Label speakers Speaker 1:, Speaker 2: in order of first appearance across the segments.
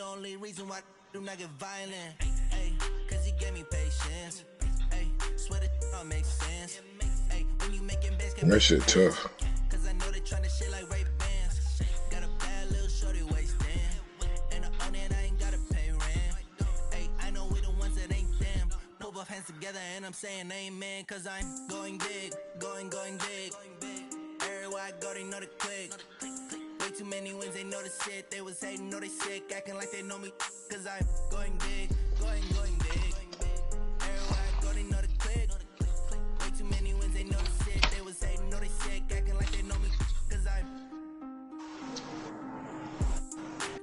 Speaker 1: the only reason why I do not get violent. Hey, cause he gave me patience. Hey, swear that makes sense. Hey, when you making bands,
Speaker 2: That shit tough.
Speaker 1: Cause I know they tryna shit like Ray Bans. Got a bad little shorty wasting. And the owner, I ain't gotta pay rent. Hey, I know we the ones that ain't them. Put both hands together and I'm saying amen. Cause I'm going big, going big. Everywhere I go, they know the click. Way too many wins, they know the shit. They was hating, know they sick, acting like they know me. Cause I'm going big, going big. Everywhere I go, they know the click. Way too many wins, they know the shit. They was hating, know they sick, acting like they know me. Cause I'm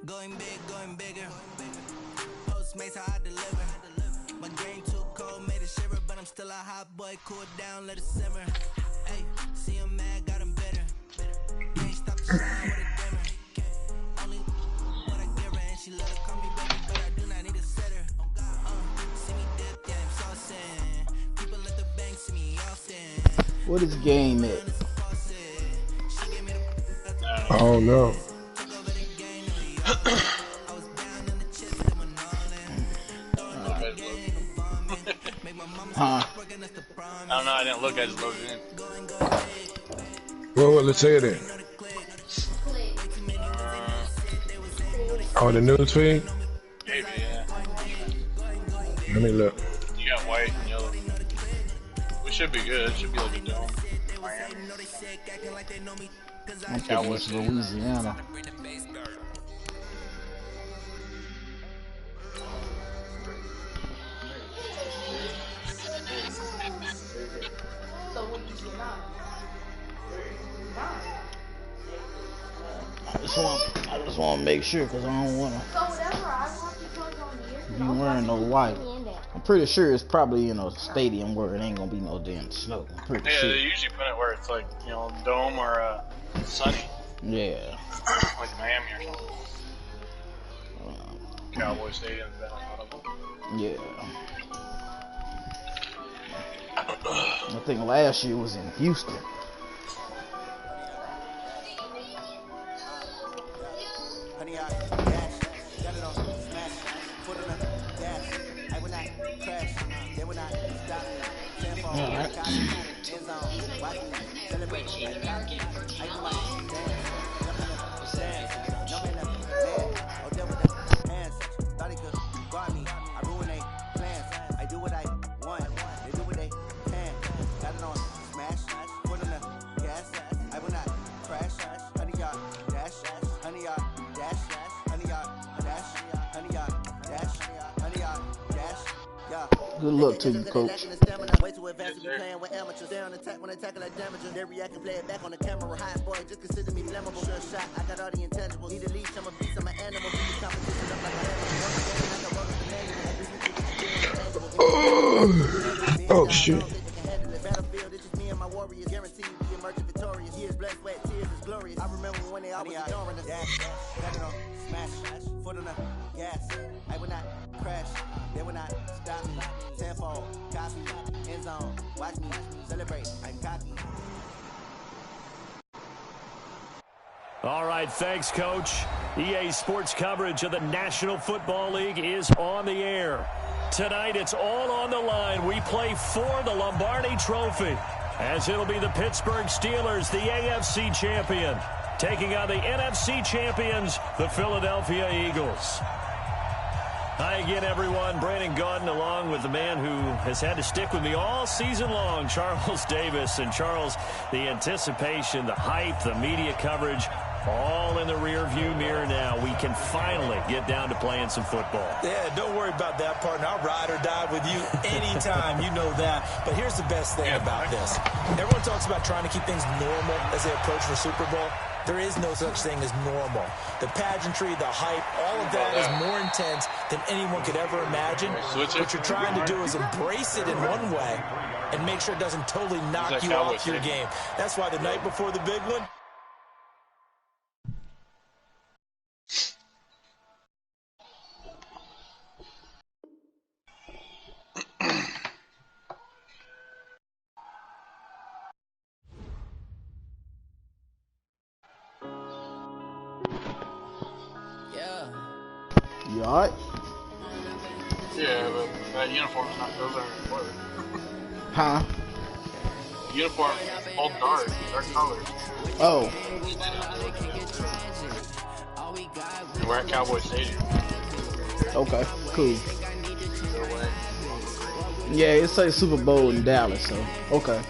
Speaker 1: going big, going bigger. Postmates, how I deliver. My game too cold, made it shiver. But I'm still a hot boy, cool down, let it simmer. Hey, see him mad, got him bitter. Can't stop the shine with a dimmer. Only what I give her, and she love to call me baby, but I do not need a sitter. See me dip, yeah, I'm saucing. People at the bank see me often.
Speaker 3: What is game at?
Speaker 2: I don't know.
Speaker 3: Huh?
Speaker 4: I don't know, I didn't look, I just loaded in.
Speaker 2: Well, let's say it then. On the news feed?
Speaker 4: Maybe, yeah.
Speaker 2: Let me look.
Speaker 4: You got white and yellow. We should be good, it should be like a dome. Miami.
Speaker 3: I'm thinking it's Louisiana. I just want to make sure because I don't want to be wearing no white. I'm pretty sure it's probably in a stadium where it ain't gonna be no damn snow. I'm pretty sure.
Speaker 4: They usually put it where it's like, you know, dome or sunny.
Speaker 3: Yeah.
Speaker 4: Like Miami or something. Cowboy Stadium's been one of them.
Speaker 3: Yeah. I think last year was in Houston. Good luck to you, coach.
Speaker 2: Oh shit.
Speaker 1: I remember when they always adoring us. Got it on smash, foot on the gas. I would not crash, they would not stop me. Tenfold, copy, end zone, watch me celebrate. I copy.
Speaker 5: All right, thanks, Coach. EA Sports coverage of the National Football League is on the air. Tonight, it's all on the line. We play for the Lombardi Trophy, as it'll be the Pittsburgh Steelers, the AFC champion, taking on the NFC champions, the Philadelphia Eagles. Hi again, everyone. Brandon Gaudin, along with the man who has had to stick with me all season long, Charles Davis. And Charles, the anticipation, the hype, the media coverage, all in the rear-view mirror now. We can finally get down to playing some football.
Speaker 6: Yeah, don't worry about that, partner. I'll ride or die with you anytime. You know that. But here's the best thing about this. Everyone talks about trying to keep things normal as they approach the Super Bowl. There is no such thing as normal. The pageantry, the hype, all of that is more intense than anyone could ever imagine. What you're trying to do is embrace it in one way and make sure it doesn't totally knock you off your game. That's why the night before the big one,
Speaker 3: You alright?
Speaker 4: Yeah, but that uniform's not, those aren't blue.
Speaker 3: Huh?
Speaker 4: Uniform, all dark colors.
Speaker 3: Oh.
Speaker 4: We're at Cowboy Stadium.
Speaker 3: Okay, cool. Yeah, it says Super Bowl in Dallas, so okay.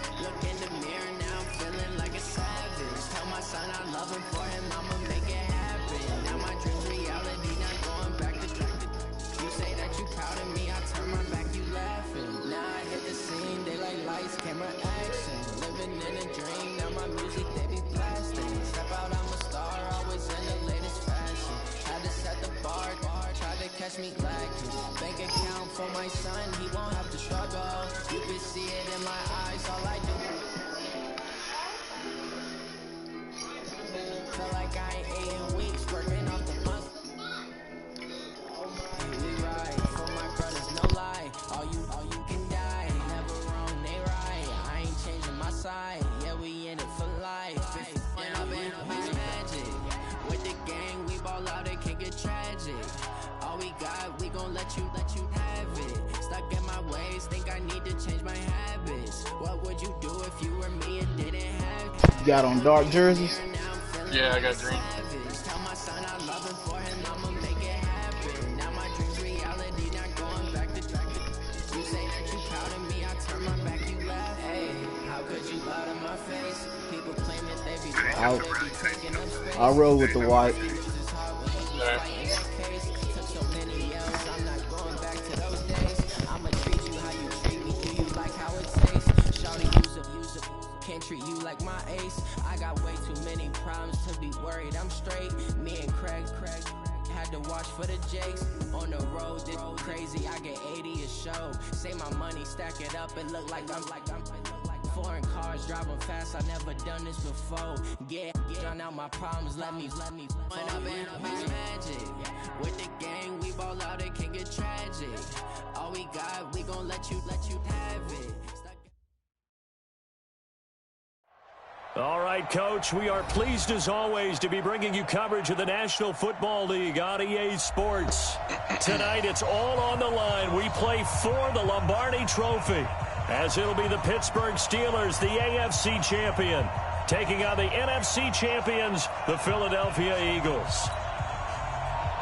Speaker 1: Me lacking. Bank account for my son, he won't have to struggle. You can see it in my eyes, all I do. Feel like I ain't ate in weeks, working off the month. We ride for my brothers, no lie. All you can die. Never wrong, they right. I ain't changing my side. Yeah, we in it for life. Down, magic. With the gang, we ball out, it can get tragic. All we got, we gon' let you have it. Stuck in my ways, think I need to change my habits. What would you do if you were me and didn't have it?
Speaker 3: You got on dark jerseys?
Speaker 4: Yeah, I got green.
Speaker 1: Tell my son I love him for him, I'ma make it happen. Now my dream's reality, not going back to track. You say that you proud of me, I turn my back, you laugh. Hey, how could you lie to my face? People claim that they be taking up space.
Speaker 3: I'll roll with the white.
Speaker 1: Can't treat you like my ace. I got way too many problems to be worried. I'm straight. Me and Craig had to watch for the Jakes. On the road, it's crazy. I get 80 a show. Say my money, stack it up, and look like I'm foreign cars driving fast. I never done this before. Get on out my problems. Let me. When I've been magic with the gang, we ball out. It can get tragic. All we got, we gon' let you have it.
Speaker 5: All right, Coach, we are pleased as always to be bringing you coverage of the National Football League on EA Sports. Tonight, it's all on the line. We play for the Lombardi Trophy, as it'll be the Pittsburgh Steelers, the AFC champion, taking on the NFC champions, the Philadelphia Eagles.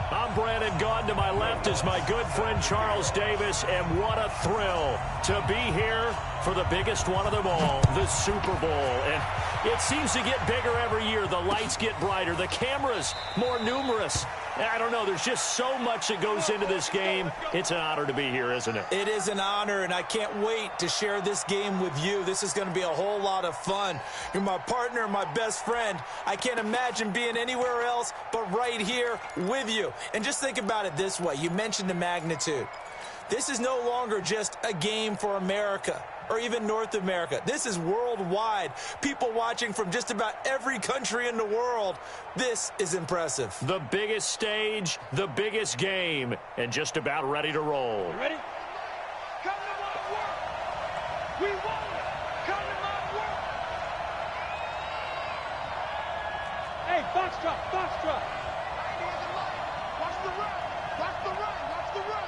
Speaker 5: I'm Brandon Gaudin. To my left is my good friend Charles Davis, and what a thrill to be here for the biggest one of them all, the Super Bowl. And it seems to get bigger every year. The lights get brighter, the cameras more numerous. I don't know, there's just so much that goes into this game. It's an honor to be here, isn't it?
Speaker 6: It is an honor, and I can't wait to share this game with you. This is going to be a whole lot of fun. You're my partner, my best friend. I can't imagine being anywhere else but right here with you. And just think about it this way. You mentioned the magnitude. This is no longer just a game for America or even North America. This is worldwide. People watching from just about every country in the world. This is impressive.
Speaker 5: The biggest stage, the biggest game, and just about ready to roll.
Speaker 7: You ready? Come to my work. We want it. Come to my work. Hey, Foxtrot, Foxtrot. Watch the run. Watch the run. Watch the run.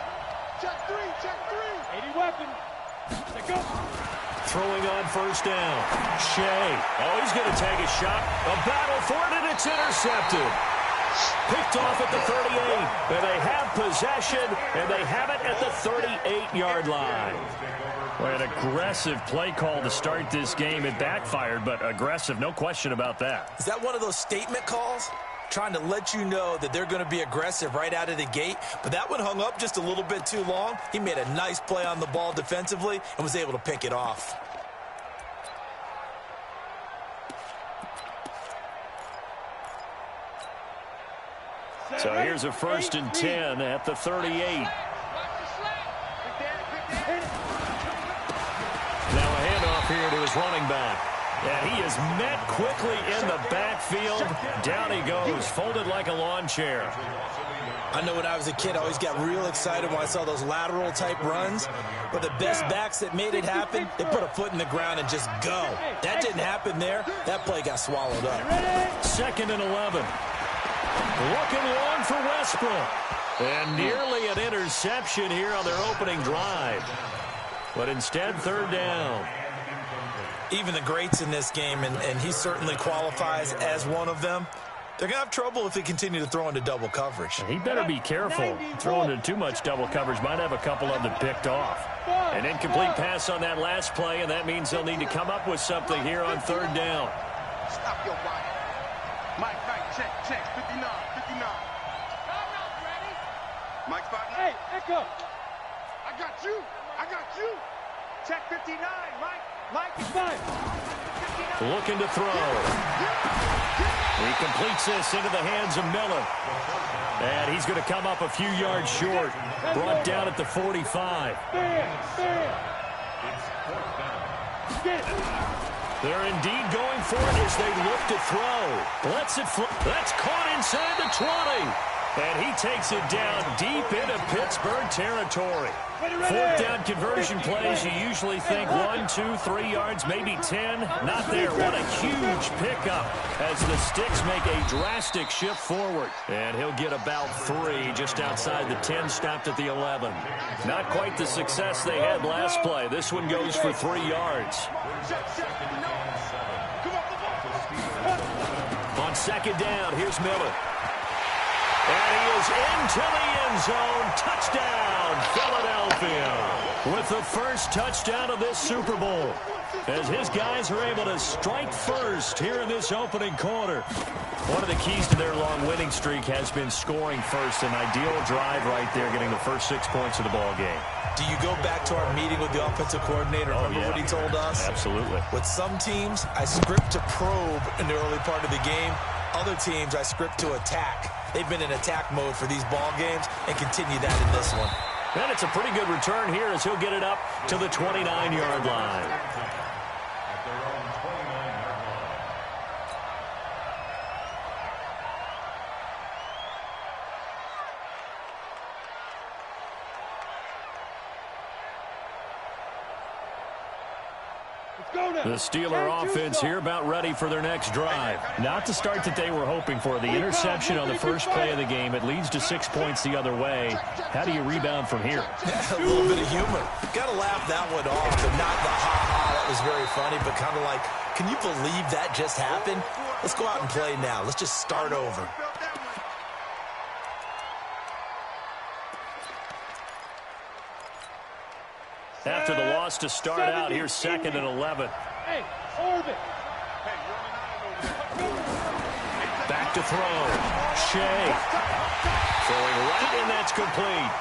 Speaker 7: Check three. 80 weapon. Let's go.
Speaker 5: Throwing on first down. Shea. Oh, he's going to take a shot. A battle for it, and it's intercepted. Picked off at the 38. And they have possession, and they have it at the 38-yard line. Well, an aggressive play call to start this game. It backfired, but aggressive, no question about that.
Speaker 6: Is that one of those statement calls? Trying to let you know that they're going to be aggressive right out of the gate. But that one hung up just a little bit too long. He made a nice play on the ball defensively and was able to pick it off.
Speaker 5: So here's a 1st and 10 at the 38. Now a handoff here to his running back. And he is met quickly in the backfield. Down he goes, folded like a lawn chair.
Speaker 6: I know when I was a kid, I always got real excited when I saw those lateral type runs. But the best backs that made it happen, they put a foot in the ground and just go. That didn't happen there. That play got swallowed up.
Speaker 5: 2nd and 11. Looking long for Westbrook. And nearly an interception here on their opening drive. But instead, third down.
Speaker 6: Even the greats in this game, and he certainly qualifies as one of them, they're going to have trouble if they continue to throw into double coverage.
Speaker 5: He better be careful. Throwing into too much double coverage might have a couple of them picked off. An incomplete pass on that last play, and that means they'll need to come up with something here on third down.
Speaker 7: Stop your body. Mike, check. 59. Mike, spot. Hey, Echo. I got you. Check 59, Mike. Mike is fine.
Speaker 5: Looking to throw. He completes this into the hands of Miller. And he's going to come up a few yards short. Brought down at the 45. They're indeed going for it as they look to throw. Lets it fly. That's caught inside the 20. And he takes it down deep into Pittsburgh territory. Fourth down conversion plays, you usually think 1, 2, 3 yards, maybe 10. Not there. What a huge pickup as the Sticks make a drastic shift forward. And he'll get about 3 just outside the 10, stopped at the 11. Not quite the success they had last play. This one goes for 3 yards. On second down, here's Miller. And he is into the end zone. Touchdown, Philadelphia. With the first touchdown of this Super Bowl. As his guys are able to strike first here in this opening quarter. One of the keys to their long winning streak has been scoring first. An ideal drive right there, getting the first 6 points of the ball game.
Speaker 6: Do you go back to our meeting with the offensive coordinator? Remember what he told us?
Speaker 5: Absolutely.
Speaker 6: With some teams, I script to probe in the early part of the game. Other teams, I script to attack. They've been in attack mode for these ball games and continue that in this one.
Speaker 5: And it's a pretty good return here as he'll get it up to the 29-yard line. The Steeler offense here about ready for their next drive. Not the start that they were hoping for. The interception on the first play of the game. It leads to 6 points the other way. How do you rebound from here?
Speaker 6: A little bit of humor. Got to laugh that one off, but not the ha-ha. That was very funny, but kind of like, can you believe that just happened? Let's go out and play now. Let's just start over.
Speaker 5: After the loss to start out, here's 2nd and 11.
Speaker 7: Hey, Orbit.
Speaker 5: Back to throw. Shea. Throwing right, and that's complete.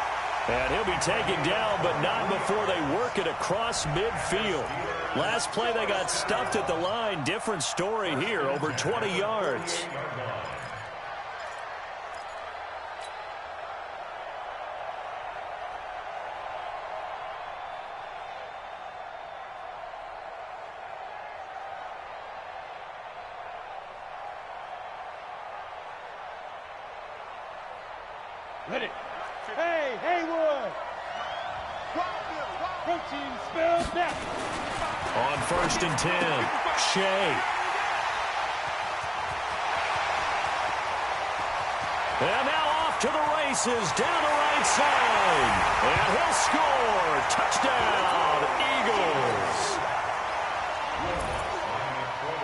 Speaker 5: And he'll be taken down, but not before they work it across midfield. Last play, they got stuffed at the line. Different story here, over 20 yards.
Speaker 7: Ready. Hey, Haywood. Protein spills now.
Speaker 5: On 1st and 10, Shea. And now off to the races, down the right side. And he'll score. Touchdown, Eagles.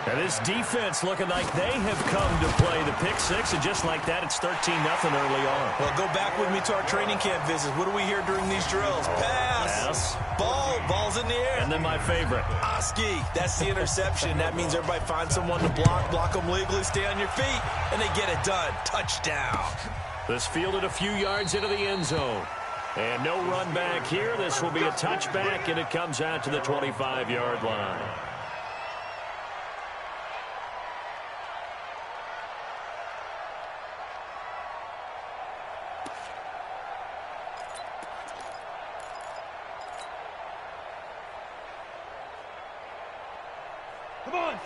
Speaker 5: And this defense looking like they have come to play the pick six, and just like that, it's 13-0 early on.
Speaker 6: Well, go back with me to our training camp visits. What do we hear during these drills? Pass. Ball's in the air.
Speaker 5: And then my favorite.
Speaker 6: Oski, that's the interception. That means everybody finds someone to block them legally, stay on your feet, and they get it done. Touchdown.
Speaker 5: This fielded a few yards into the end zone. And no run back here. This will be a touchback, and it comes out to the 25-yard line.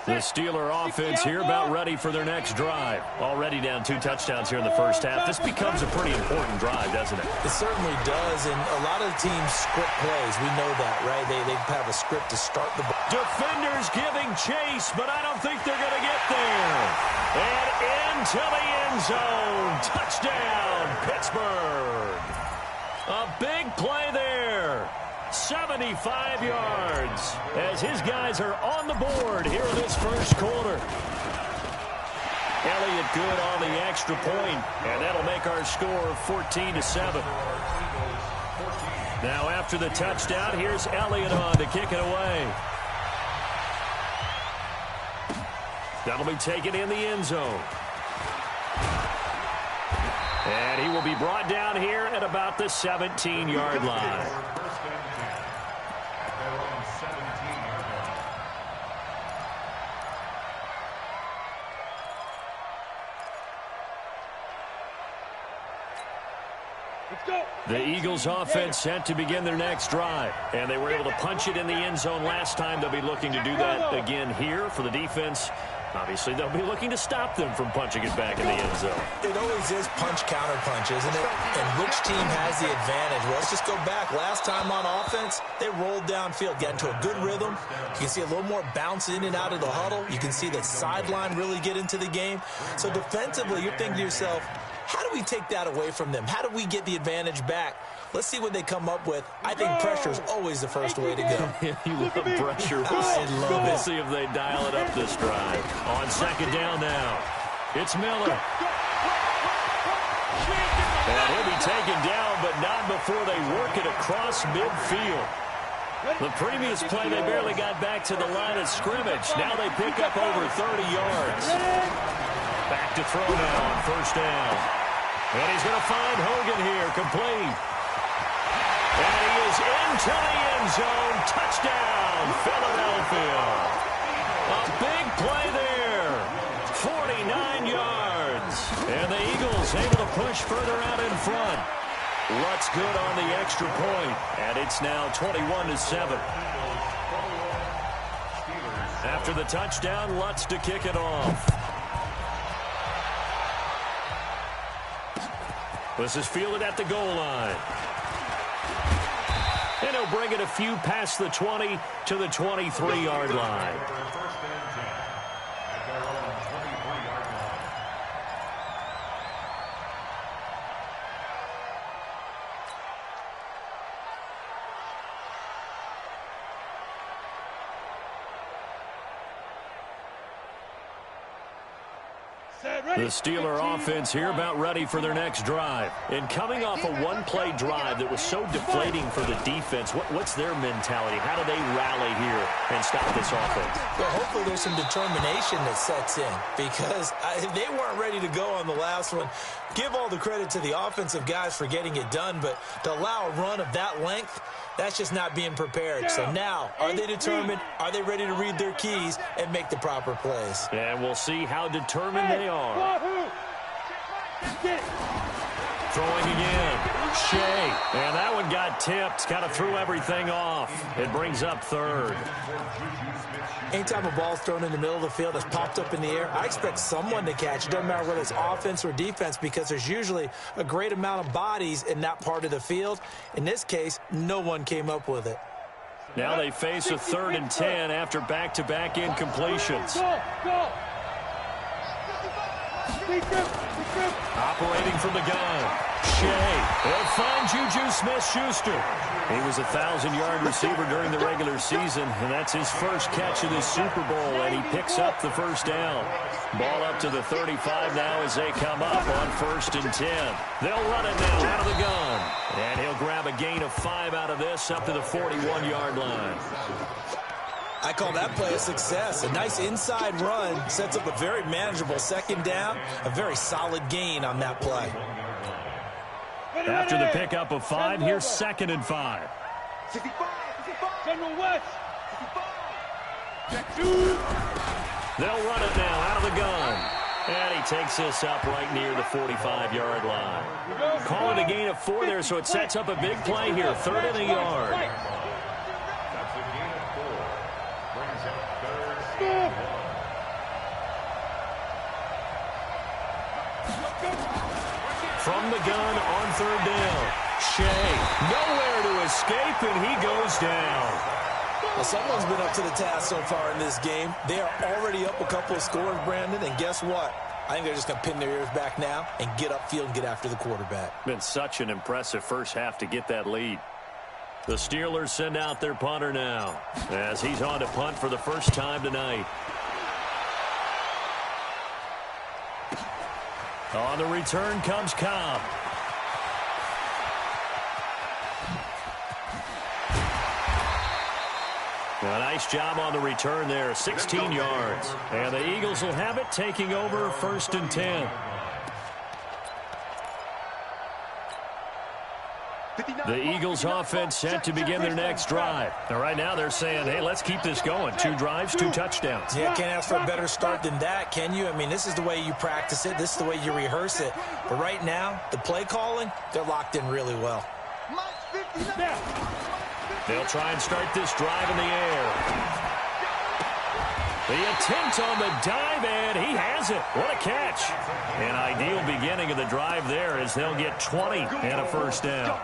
Speaker 5: The Steeler offense here about ready for their next drive. Already down 2 touchdowns here in the first half. This becomes a pretty important drive, doesn't it?
Speaker 6: It certainly does, and a lot of teams script plays. We know that, right? They have a script to start the ball.
Speaker 5: Defenders giving chase, but I don't think they're going to get there. And into the end zone. Touchdown, Pittsburgh. A big play there. 75 yards as his guys are on the board here in this first quarter. Elliott good on the extra point, and that'll make our score 14-7. Now after the touchdown, here's Elliott on to kick it away. That'll be taken in the end zone. And he will be brought down here at about the 17-yard line. The Eagles offense set to begin their next drive, and they were able to punch it in the end zone last time. They'll be looking to do that again here for the defense. Obviously, they'll be looking to stop them from punching it back in the end zone.
Speaker 6: It always is punch-counter-punch, isn't it? And which team has the advantage? Well, let's just go back. Last time on offense, they rolled downfield, got into a good rhythm. You can see a little more bounce in and out of the huddle. You can see the sideline really get into the game. So defensively, you're thinking to yourself, how do we take that away from them? How do we get the advantage back? Let's see what they come up with. I think pressure is always the first way to go.
Speaker 5: You love pressure.
Speaker 6: I love it.
Speaker 5: We'll see if they dial it up this drive. On second down now, it's Miller. And he'll be taken down, but not before they work it across midfield. The previous play, they barely got back to the line of scrimmage. Now they pick up over 30 yards. Back to throw now on first down. And he's going to find Hogan here, complete. And he is into the end zone. Touchdown, Philadelphia. A big play there. 49 yards. And the Eagles able to push further out in front. Lutz good on the extra point. And it's now 21-7. After the touchdown, Lutz to kick it off. This is fielded at the goal line. And he'll bring it a few past the 20 to the 23-yard line. The Steeler offense here about ready for their next drive. And coming off a one-play drive that was so deflating for the defense, what's their mentality? How do they rally here and stop this offense?
Speaker 6: Well, hopefully there's some determination that sets in because they weren't ready to go on the last one. Give all the credit to the offensive guys for getting it done, but to allow a run of that length, that's just not being prepared. So now, are they determined? Are they ready to read their keys and make the proper plays?
Speaker 5: And we'll see how determined they are. Throwing again. Shea. And that one got tipped. Kind of threw everything off. It brings up third.
Speaker 6: Anytime a ball's thrown in the middle of the field that's popped up in the air, I expect someone to catch. It doesn't matter whether it's offense or defense because there's usually a great amount of bodies in that part of the field. In this case, no one came up with it.
Speaker 5: Now they face a 3rd and 10 after back-to-back incompletions.
Speaker 7: Go.
Speaker 5: Operating from the gun. Shea. They'll find Juju Smith-Schuster. He was a 1,000-yard receiver during the regular season, and that's his first catch of the Super Bowl, and he picks up the first down. Ball up to the 35 now as they come up on 1st and 10. They'll run it now out of the gun, and he'll grab a gain of 5 out of this up to the 41-yard line.
Speaker 6: I call that play a success. A nice inside run sets up a very manageable 2nd down, a very solid gain on that play.
Speaker 5: After the pickup of 5, here's 2nd and 5.
Speaker 7: 65. General West. 65.
Speaker 5: They'll run it now out of the gun. And he takes this up right near the 45-yard line. Call it a gain of 4 there, so it sets up a big play here. 3rd and a yard. From the gun on 3rd down. Shea, nowhere to escape, and he goes down.
Speaker 6: Well, someone's been up to the task so far in this game. They are already up a couple of scores, Brandon, and guess what? I think they're just going to pin their ears back now and get upfield and get after the quarterback.
Speaker 5: Been such an impressive first half to get that lead. The Steelers send out their punter now as he's on to punt for the first time tonight. On the return comes Cobb. A nice job on the return there, 16 yards. And the Eagles will have it, taking over 1st and 10. The Eagles offense set to begin their next drive. Now, right now they're saying, hey, let's keep this going. 2 drives, 2 touchdowns.
Speaker 6: Yeah, can't ask for a better start than that, can you? I mean, this is the way you practice it. This is the way you rehearse it. But right now, the play calling, they're locked in really well.
Speaker 5: They'll try and start this drive in the air. The attempt on the dive, and he has it. What a catch. An ideal beginning of the drive there as they'll get 20 and a first down.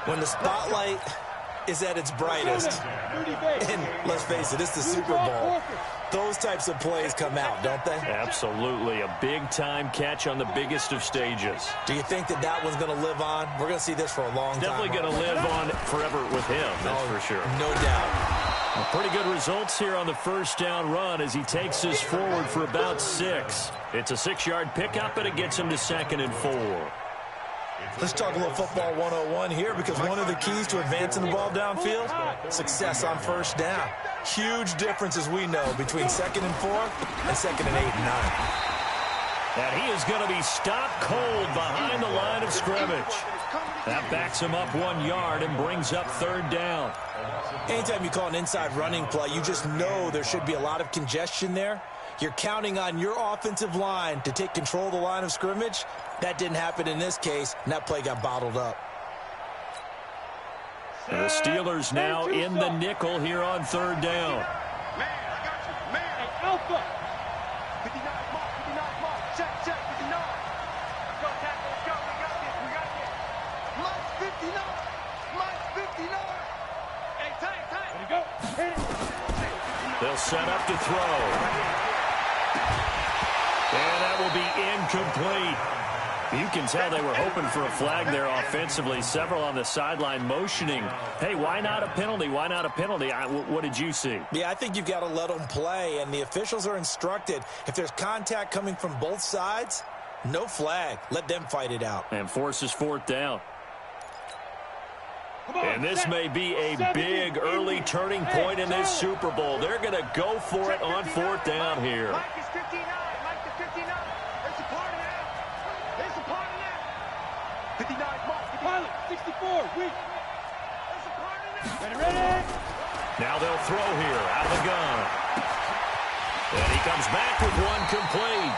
Speaker 6: When the spotlight is at its brightest, and let's face it, it's the Super Bowl, those types of plays come out, don't they?
Speaker 5: Absolutely. A big-time catch on the biggest of stages.
Speaker 6: Do you think that that one's going to live on? We're going to see this for a long time.
Speaker 5: Definitely going to live on forever with him, that's for sure.
Speaker 6: No doubt.
Speaker 5: Well, pretty good results here on the first down run as he takes us forward for about 6. It's a 6-yard pickup, and it gets him to 2nd and 4.
Speaker 6: Let's talk a little football 101 here, because one of the keys to advancing the ball downfield, success on first down. Huge difference, as we know, between 2nd and 4 and 2nd and 8 and 9.
Speaker 5: And he is going to be stopped cold behind the line of scrimmage. That backs him up 1 yard and brings up 3rd down.
Speaker 6: Anytime you call an inside running play, you just know there should be a lot of congestion there. You're counting on your offensive line to take control of the line of scrimmage. That didn't happen in this case, and that play got bottled up.
Speaker 5: And the Steelers now in the nickel here on 3rd down.
Speaker 7: Man, I got you. Man, hey, Alpha. 59 mark, 59 mark. Check, 59. Let's go, tackle. Let's go. We got this. Mike 59. Mike 59. Hey, tight. There you go. Hit it.
Speaker 5: They'll set up to throw. And that will be incomplete. You can tell they were hoping for a flag there offensively. Several on the sideline motioning. Hey, why not a penalty? Why not a penalty? What did you see?
Speaker 6: Yeah, I think you've got to let them play, and the officials are instructed. If there's contact coming from both sides, no flag. Let them fight it out.
Speaker 5: And forces 4th down. And this may be a big early turning point in this Super Bowl. They're going to go for it on 4th down here.
Speaker 7: Mike is 59. Mike to 59. There's a party now. There's a party now. 59 mark. Pilot, 64. Weak. There's a party now. Ready.
Speaker 5: Now they'll throw here out of the gun. And he comes back with one complete.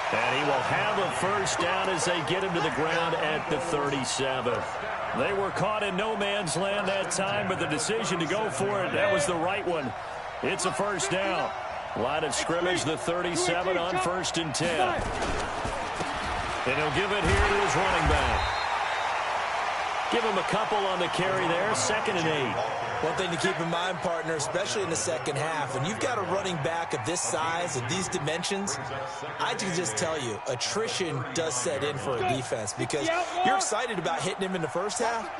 Speaker 5: And he will have a first down as they get him to the ground at the 37. They were caught in no man's land that time, but the decision to go for it, that was the right one. It's a first down. Line of scrimmage, the 37 on 1st and 10. And he'll give it here to his running back. Give him a couple on the carry there, 2nd and 8.
Speaker 6: One thing to keep in mind, partner, especially in the second half, when you've got a running back of this size, of these dimensions, I can just tell you, attrition does set in for a defense, because you're excited about hitting him in the first half,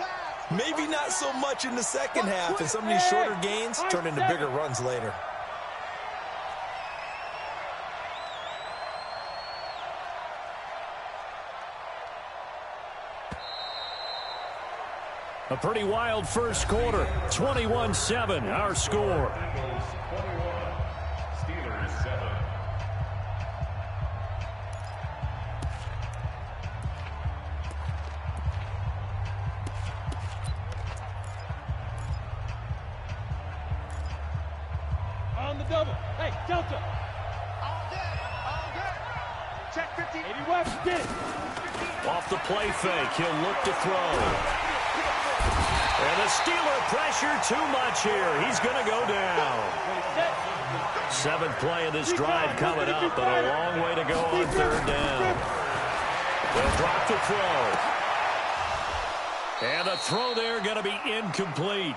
Speaker 6: maybe not so much in the second half, and some of these shorter gains turn into bigger runs later.
Speaker 5: A pretty wild first quarter. 21-7, our score.
Speaker 7: Steelers 7. On the double. Hey, Delta. All day. Check 50. 80 West, get it.
Speaker 5: Off the play fake, he'll look to throw. And the Steeler pressure too much here. He's going to go down. 7th play of this drive coming up, but a long way to go on 3rd down. They'll drop the throw. And the throw there going to be incomplete.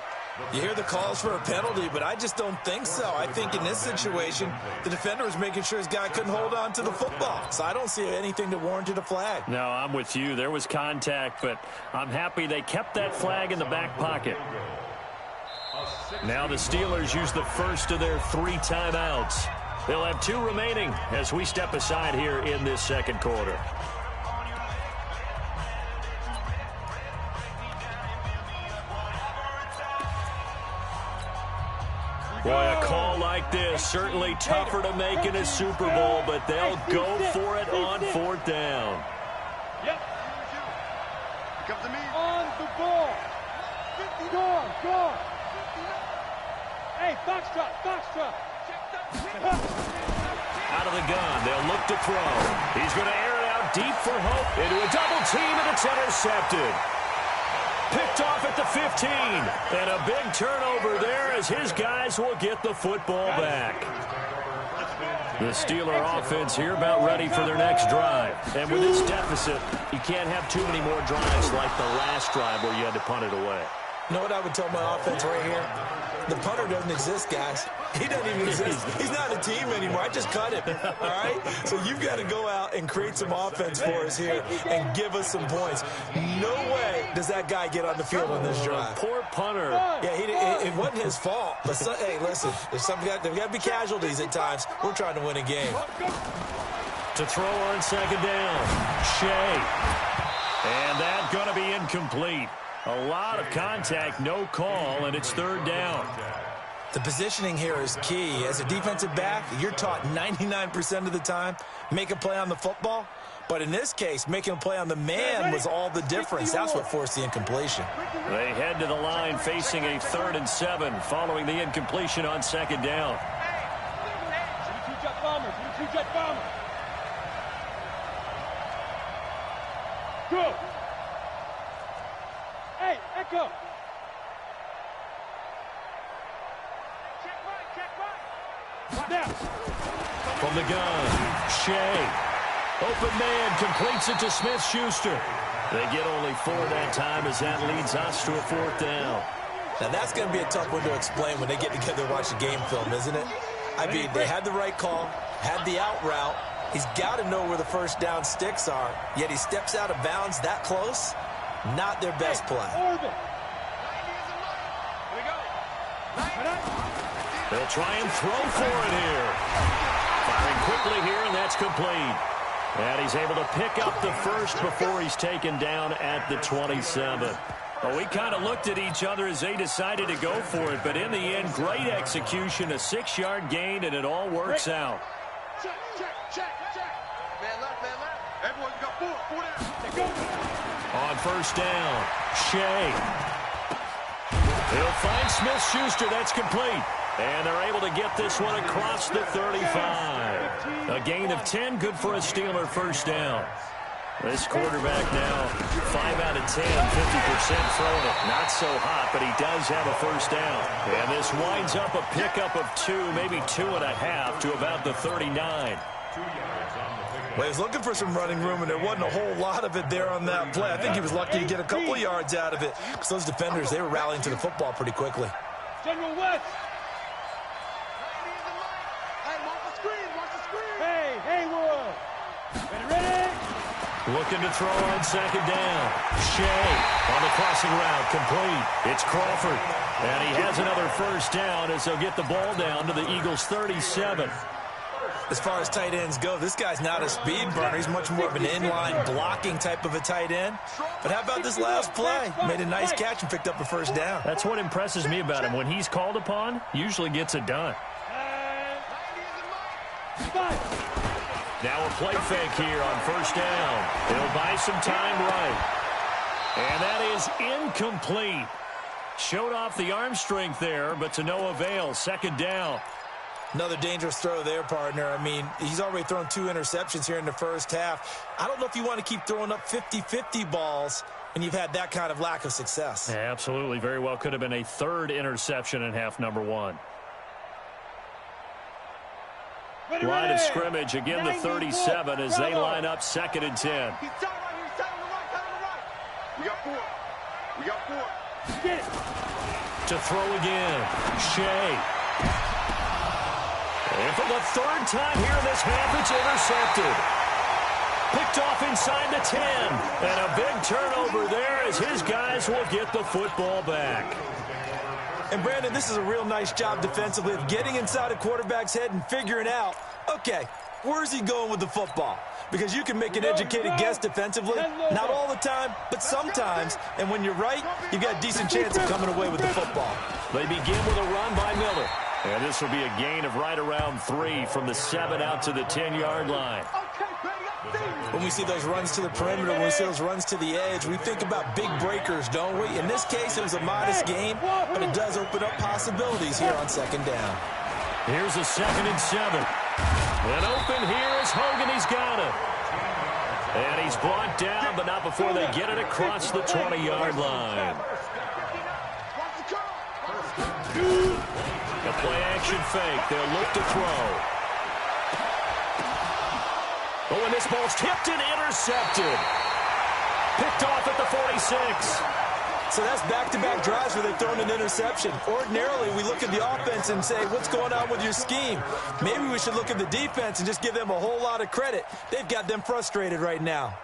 Speaker 6: You hear the calls for a penalty, but I just don't think so. I think in this situation, the defender was making sure his guy couldn't hold on to the football. So I don't see anything that warranted a flag.
Speaker 5: No, I'm with you. There was contact, but I'm happy they kept that flag in the back pocket. Now the Steelers use the first of their 3 timeouts. They'll have 2 remaining as we step aside here in this second quarter. Boy, a call like this, certainly tougher to make in a Super Bowl, but they'll go for it on 4th down.
Speaker 7: Yep. Comes to me. On the ball. Go. Hey, Foxtrot.
Speaker 5: Out of the gun, they'll look to throw. He's going to air it out deep for Hope into a double team, and it's intercepted. Picked off at the 15, and a big turnover there as his guys will get the football back. The Steeler offense here about ready for their next drive. And with this deficit, you can't have too many more drives like the last drive where you had to punt it away.
Speaker 6: You know what I would tell my offense right here? The punter doesn't exist, guys. He doesn't even exist. He's not a team anymore. I just cut him, all right? So you've got to go out and create some offense for us here and give us some points. No way does that guy get on the field on this drive.
Speaker 5: Poor punter.
Speaker 6: Yeah, it wasn't his fault. But, hey, listen, there's got to be casualties at times. We're trying to win a game.
Speaker 5: To throw on 2nd down, Shea. And that's going to be incomplete. A lot of contact, no call, and it's 3rd down.
Speaker 6: The positioning here is key. As a defensive back, you're taught 99% of the time, make a play on the football. But in this case, making a play on the man was all the difference. That's what forced the incompletion.
Speaker 5: They head to the line facing a 3rd and 7 following the incompletion on 2nd down.
Speaker 7: Go. Hey, Echo. Check right.
Speaker 5: From the gun, Shea. Open man completes it to Smith-Schuster. They get only 4 that time as that leads us to a 4th down.
Speaker 6: Now, that's going to be a tough one to explain when they get together and watch the game film, isn't it? I mean, they had the right call, had the out route. He's got to know where the 1st down sticks are, yet he steps out of bounds that close. Not their best play.
Speaker 5: They'll try and throw for it here. Firing quickly here, and that's complete. And he's able to pick up the 1st before he's taken down at the 27. Well, we kind of looked at each other as they decided to go for it, but in the end, great execution, a 6-yard gain, and it all works out.
Speaker 7: Check. Man left. Everyone's got 4 down. Go.
Speaker 5: On 1st down, Shea. He'll find Smith-Schuster. That's complete. And they're able to get this one across the 35. A gain of 10, good for a Steeler 1st down. This quarterback now, 5 out of 10, 50% throwing it. Not so hot, but he does have a 1st down. And this winds up a pickup of 2, maybe 2.5 to about the 39.
Speaker 6: Well, he was looking for some running room, and there wasn't a whole lot of it there on that play. I think he was lucky to get a couple yards out of it because those defenders, they were rallying to the football pretty quickly.
Speaker 7: General West. Watch the screen. Hey, Haywood. Ready?
Speaker 5: Looking to throw on 2nd down. Shea on the crossing route, complete. It's Crawford. And he has another 1st down as they'll get the ball down to the Eagles' 37.
Speaker 6: As far as tight ends go, this guy's not a speed burner. He's much more of an inline blocking type of a tight end. But how about this last play? Made a nice catch and picked up a 1st down.
Speaker 5: That's what impresses me about him. When he's called upon, usually gets it done. Now a play fake here on 1st down. He'll buy some time right. And that is incomplete. Showed off the arm strength there, but to no avail. 2nd down.
Speaker 6: Another dangerous throw there, partner. I mean, he's already thrown 2 interceptions here in the 1st half. I don't know if you want to keep throwing up 50-50 balls when you've had that kind of lack of success.
Speaker 5: Yeah, absolutely. Very well could have been a 3rd interception in half number 1. Line of scrimmage, again the 37 as they line up 2nd and 10.
Speaker 7: He's tight right here. He's tight on the right. We got 4.
Speaker 5: to throw again. Shea. And for the third time here in this half, it's intercepted. Picked off inside the 10. And a big turnover there as his guys will get the football back.
Speaker 6: And, Brandon, this is a real nice job defensively of getting inside a quarterback's head and figuring out, okay, where's he going with the football? Because you can make an educated guess defensively, not all the time, but sometimes. And when you're right, you've got a decent chance of coming away with the football.
Speaker 5: They begin with a run by Miller. And this will be a gain of right around 3 from the 7 out to the 10-yard line.
Speaker 6: When we see those runs to the perimeter, when we see those runs to the edge, we think about big breakers, don't we? In this case, it was a modest gain, but it does open up possibilities here on second down.
Speaker 5: Here's a 2nd and 7. And open here is Hogan. He's got it. And he's brought down, but not before they get it across the 20-yard line. A play-action fake. They'll look to throw. Oh, and this ball's tipped and intercepted. Picked off at the 46.
Speaker 6: So that's back-to-back drives where they've thrown an interception. Ordinarily, we look at the offense and say, what's going on with your scheme? Maybe we should look at the defense and just give them a whole lot of credit. They've got them frustrated right now.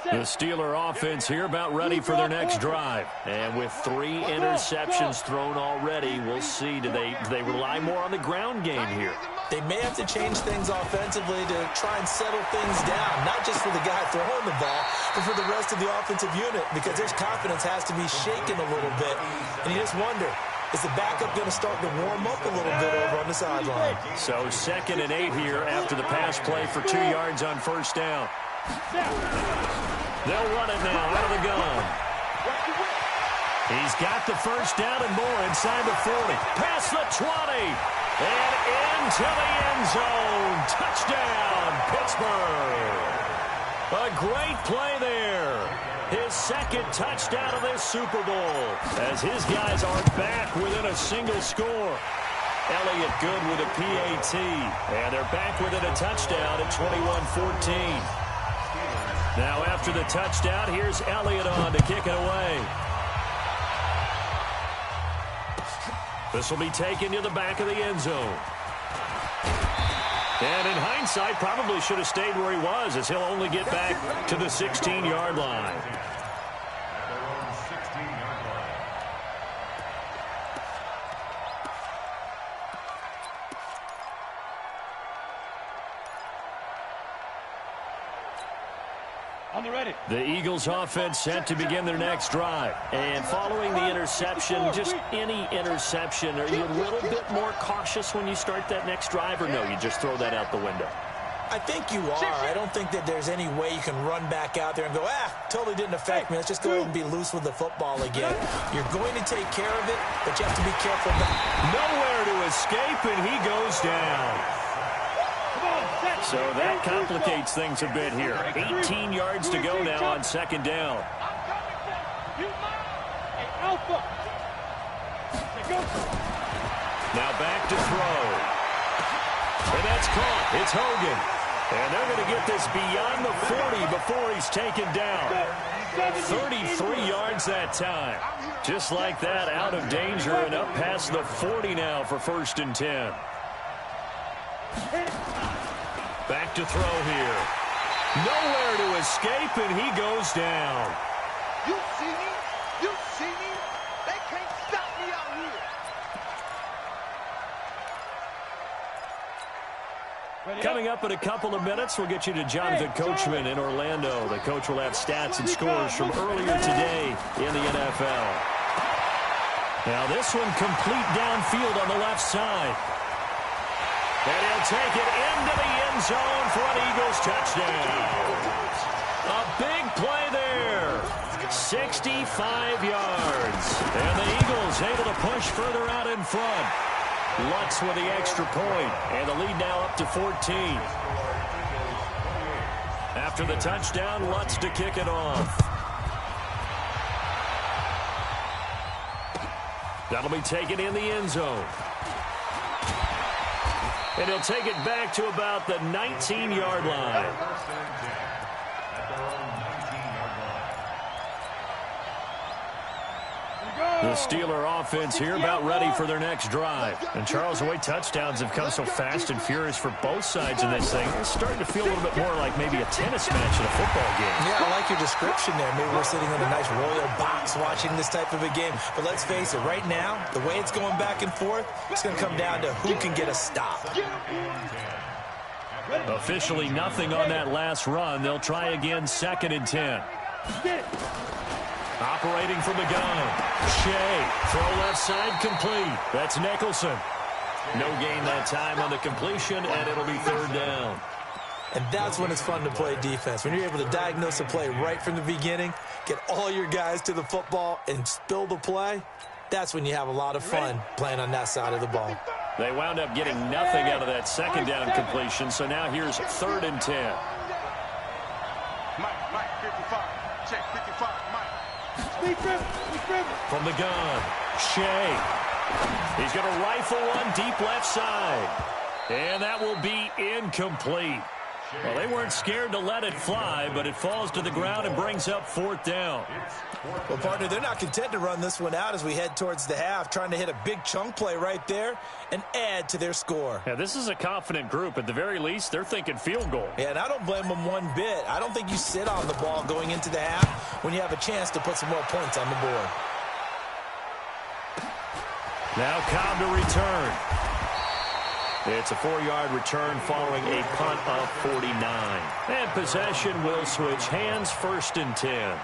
Speaker 5: The Steeler offense here about ready for their next drive. And with 3 interceptions thrown already, we'll see. Do they rely more on the ground game here?
Speaker 6: They may have to change things offensively to try and settle things down, not just for the guy throwing the ball, but for the rest of the offensive unit, because their confidence has to be shaken a little bit. And you just wonder, is the backup going to start to warm up a little bit over on the sideline?
Speaker 5: So 2nd and 8 here after the pass play for 2 yards on first down. They'll run it now out of the gun. He's got the first down and more inside the 40. Past the 20. And into the end zone. Touchdown, Pittsburgh. A great play there. His 2nd touchdown of this Super Bowl as his guys are back within a single score. Elliott good with a PAT. And they're back within a touchdown at 21-14. Now after the touchdown, here's Elliott on to kick it away. This will be taken to the back of the end zone. And in hindsight, probably should have stayed where he was, as he'll only get back to the 16-yard line. The Eagles offense set to begin their next drive. And following the interception, just any interception, are you a little bit more cautious when you start that next drive, or no, you just throw that out the window?
Speaker 6: I think you are. I don't think that there's any way you can run back out there and go, totally didn't affect me. Let's just go ahead and be loose with the football again. You're going to take care of it, but you have to be careful.
Speaker 5: Nowhere to escape, and he goes down. So that complicates things a bit here. 18 yards to go now on second down. Now back to throw. And that's caught. It's Hogan. And they're going to get this beyond the 40 before he's taken down. 33 yards that time. Just like that, out of danger and up past the 40 now for 1st and 10. Back to throw here. Nowhere to escape, and he goes down.
Speaker 7: You see me? You see me? They can't stop me out here.
Speaker 5: Coming up in a couple of minutes, we'll get you to Jonathan Coachman in Orlando. The coach will have stats and scores from earlier today in the NFL. Now this one complete downfield on the left side. And he'll take it into the end zone for an Eagles touchdown. A big play there. 65 yards. And the Eagles able to push further out in front. Lutz with the extra point. And the lead now up to 14. After the touchdown, Lutz to kick it off. That'll be taken in the end zone. And he'll take it back to about the 19-yard line. The Steeler offense here about ready for their next drive. And Charles, the way touchdowns have come so fast and furious for both sides in this thing, it's starting to feel a little bit more like maybe a tennis match in a football game.
Speaker 6: Yeah, I like your description there. Maybe we're sitting in a nice royal box watching this type of a game. But let's face it, right now, the way it's going back and forth, it's going to come down to who can get a stop.
Speaker 5: Officially nothing on that last run. They'll try again, 2nd and 10. Operating from the gun. Shea. Throw left side complete. That's Nicholson. No gain that time on the completion, and it'll be 3rd down.
Speaker 6: And that's when it's fun to play defense. When you're able to diagnose a play right from the beginning, get all your guys to the football, and spill the play, that's when you have a lot of fun playing on that side of the ball.
Speaker 5: They wound up getting nothing out of that 2nd down completion, so now here's 3rd and 10.
Speaker 7: Mike, 55. Check, 55, Mike.
Speaker 5: From the gun, Shea. He's going to rifle one deep left side. And that will be incomplete. Well, they weren't scared to let it fly, but it falls to the ground and brings up 4th down.
Speaker 6: Well, partner, they're not content to run this one out as we head towards the half, trying to hit a big chunk play right there and add to their score.
Speaker 5: Yeah, this is a confident group. At the very least, they're thinking field goal.
Speaker 6: Yeah, and I don't blame them one bit. I don't think you sit on the ball going into the half when you have a chance to put some more points on the board.
Speaker 5: Now Cobb to return. It's a 4-yard return following a punt of 49. And possession will switch hands, 1st and 10.